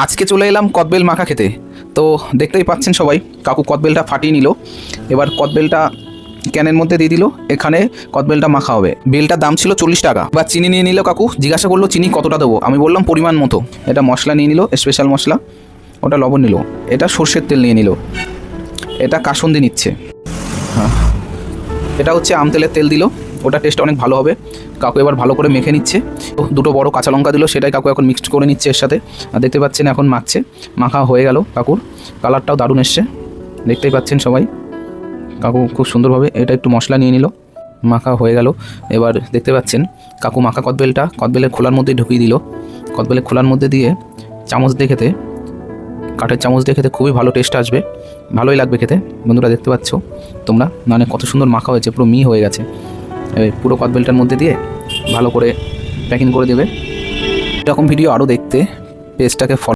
আজকে চলে এলাম কদবেল মাখা খেতে। তো দেখতেই পাচ্ছেন সবাই, কাকু কদবেলটা ফাটিয়ে নিল। এবার কদবেলটা ক্যানের মধ্যে দিয়ে দিল, এখানে কদবেলটা মাখা হবে। বেলটার দাম ছিল 40 টাকা। বা চিনি নিয়ে নিল কাকু, জিজ্ঞাসা করলো চিনি কতটা দেবো, আমি বললাম পরিমাণ মতো। এটা মশলা নিয়ে নিল, স্পেশাল মশলা, ওটা লবণ নিল। এটা সর্ষের তেল নিয়ে নিল, এটা কাসুন্দি নিচ্ছে। হ্যাঁ, এটা হচ্ছে আম তেলের তেল দিল, ওটা টেস্ট অনেক ভালো হবে। কাকু এবার ভালো করে মেখে নিচ্ছে। দুটো বড় কাঁচা লঙ্কা দিল, সেটাই কাকু এখন মিক্সড করে নিচ্ছে এর সাথে। আর দেখতে পাচ্ছেন এখন মাখছে, মাখা হয়ে গেল কাকুর। কালারটাও দারুণ এসছে, দেখতেই পাচ্ছেন সবাই। কাকু খুব সুন্দরভাবে এটা একটু মশলা নিয়ে নিল, মাখা হয়ে গেল। এবার দেখতে পাচ্ছেন কাকু মাখা কদবেলের খোলার মধ্যে ঢুকিয়ে দিল। কদবেলের খোলার মধ্যে দিয়ে চামচ দিয়ে খেতে, কাঠের চামচ দিয়ে খেতে খুবই ভালো টেস্ট আসবে, ভালোই লাগবে খেতে। বন্ধুরা দেখতে পাচ্ছ তোমরা, মানে কত সুন্দর মাখা হয়েছে, পুরো হয়ে গেছে। পুরো কদবেলটার মধ্যে দিয়ে ভালো করে প্যাকিং করে দেবে। এরকম ভিডিও আরও দেখতে পেজটাকে ফলো